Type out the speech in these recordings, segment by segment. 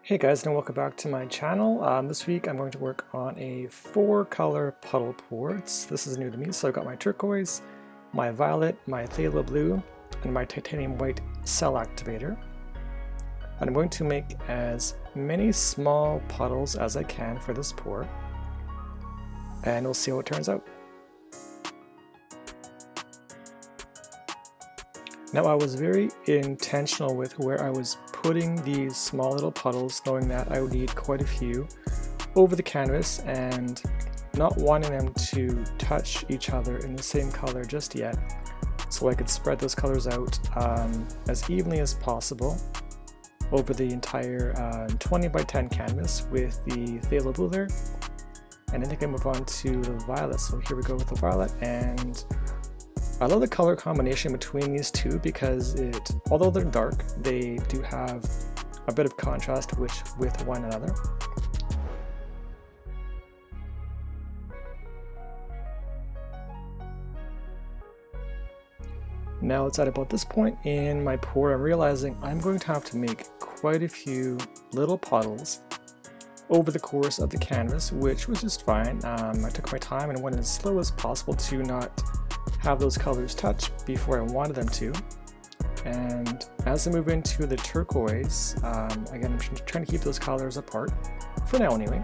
Hey guys, and welcome back to my channel. This week I'm going to work on a 4-color puddle pour. This is new to me, so I've got my turquoise, my violet, my phthalo blue, and my titanium white cell activator. And I'm going to make as many small puddles as I can for this pour, and we'll see how it turns out. Now, I was very intentional with where I was putting these small little puddles, knowing that I would need quite a few over the canvas and not wanting them to touch each other in the same color just yet, so I could spread those colors out as evenly as possible over the entire 20 by 10 canvas with the phthalo blue there. And I think I move on to the violet, so here we go with the violet. And I love the color combination between these two because although they're dark, they do have a bit of contrast with one another. Now it's at about this point in my pour, I'm realizing I'm going to have to make quite a few little puddles over the course of the canvas, which was just fine. I took my time and went as slow as possible to not have those colors touch before I wanted them to. And as I move into the turquoise, again, I'm trying to keep those colors apart, for now anyway.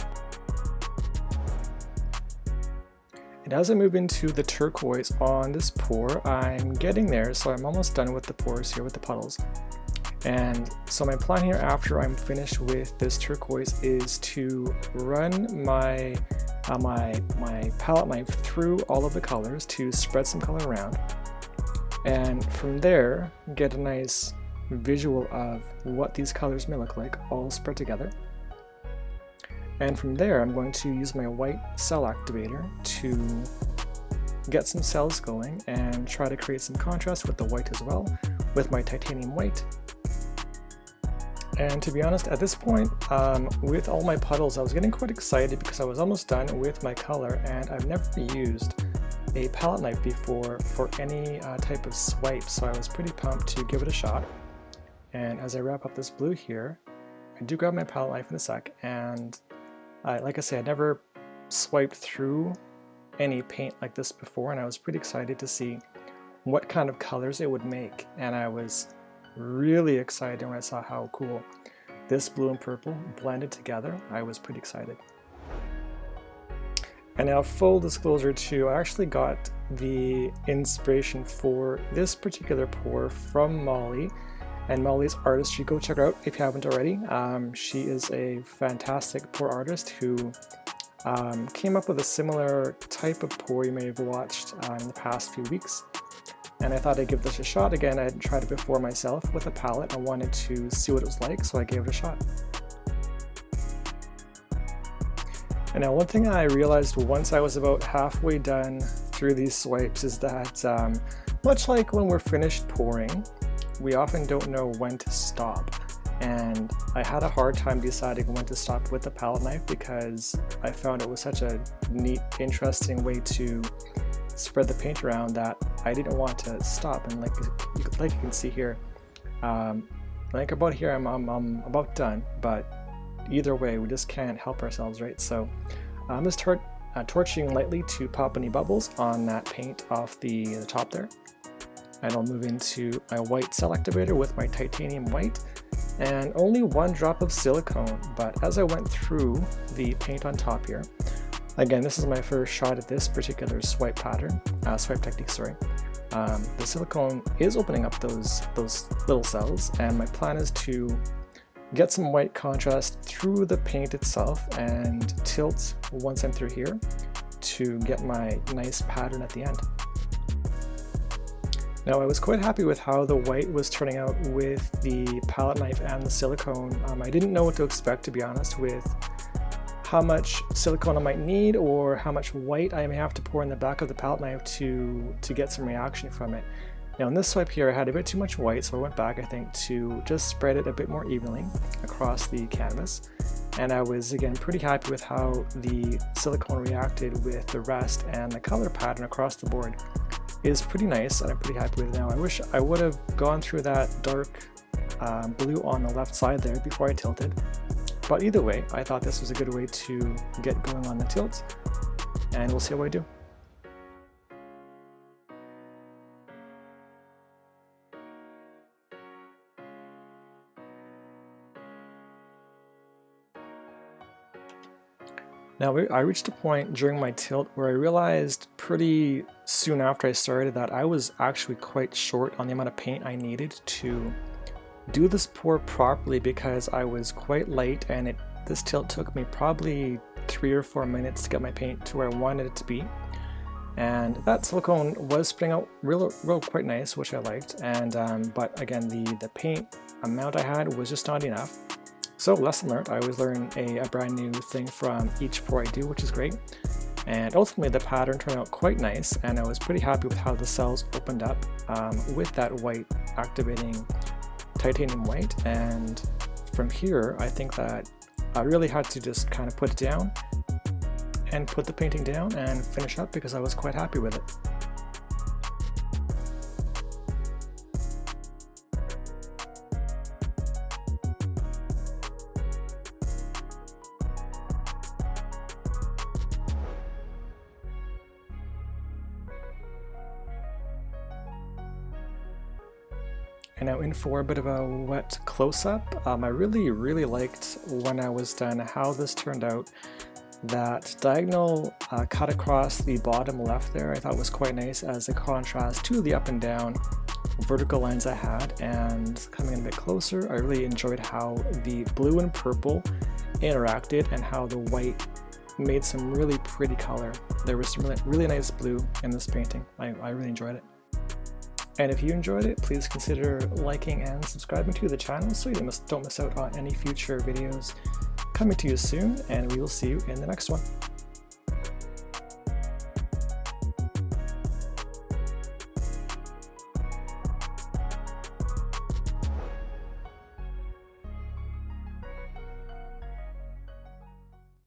And as I move into the turquoise on this pour, I'm getting there, so I'm almost done with the pours here with the puddles. And so my plan here after I'm finished with this turquoise is to run my palette knife through all of the colors to spread some color around, and from there get a nice visual of what these colors may look like all spread together. And from there I'm going to use my white cell activator to get some cells going and try to create some contrast with the white as well with my titanium white. And to be honest, at this point, with all my puddles, I was getting quite excited because I was almost done with my color, and I've never used a palette knife before for any type of swipe, so I was pretty pumped to give it a shot. And as I wrap up this blue here, I do grab my palette knife in a sec, and like I said, I never swiped through any paint like this before, and I was pretty excited to see what kind of colors it would make, and I was really excited when I saw how cool this blue and purple blended together. I was pretty excited. And now, full disclosure too, I actually got the inspiration for this particular pour from Molly and Molly's Artistry. Go check her out if you haven't already. She is a fantastic pour artist who came up with a similar type of pour you may have watched in the past few weeks. And I thought I'd give this a shot. Again, I hadn't tried it before myself with a palette. I wanted to see what it was like, so I gave it a shot. And now, one thing I realized once I was about halfway done through these swipes is that much like when we're finished pouring, we often don't know when to stop. And I had a hard time deciding when to stop with the palette knife because I found it was such a neat, interesting way to spread the paint around that I didn't want to stop. And like you can see here, like about here I'm about done, but either way we just can't help ourselves, right? So I'm just torching lightly to pop any bubbles on that paint off the top there, and I'll move into my white cell activator with my titanium white, and only one drop of silicone. But as I went through the paint on top here, again, this is my first shot at this particular swipe technique, sorry. The silicone is opening up those little cells, and my plan is to get some white contrast through the paint itself and tilt once I'm through here to get my nice pattern at the end. Now, I was quite happy with how the white was turning out with the palette knife and the silicone. I didn't know what to expect, to be honest, with how much silicone I might need or how much white I may have to pour in the back of the palette knife to get some reaction from it. Now, in this swipe here, I had a bit too much white, so I went back, I think, to just spread it a bit more evenly across the canvas. And I was, again, pretty happy with how the silicone reacted with the rest, and the color pattern across the board is pretty nice, and I'm pretty happy with it now. I wish I would have gone through that dark blue on the left side there before I tilted. But either way, I thought this was a good way to get going on the tilt, and we'll see how I do. Now, I reached a point during my tilt where I realized pretty soon after I started that I was actually quite short on the amount of paint I needed to do this pour properly, because I was quite light, and this tilt took me probably 3 or 4 minutes to get my paint to where I wanted it to be. And that silicone was spitting out real quite nice, which I liked, and but again, the paint amount I had was just not enough. So lesson learned, I always learn a brand new thing from each pour I do, which is great. And ultimately the pattern turned out quite nice, and I was pretty happy with how the cells opened up with that white activating titanium white. And from here, I think that I really had to just kind of put it down and put the painting down and finish up, because I was quite happy with it. And now in for a bit of a wet close-up. I really liked when I was done how this turned out. That diagonal cut across the bottom left there I thought was quite nice as a contrast to the up and down vertical lines I had. And coming in a bit closer, I really enjoyed how the blue and purple interacted and how the white made some really pretty color. There was some really nice blue in this painting. I really enjoyed it. And if you enjoyed it, please consider liking and subscribing to the channel so you don't miss out on any future videos coming to you soon, and we will see you in the next one.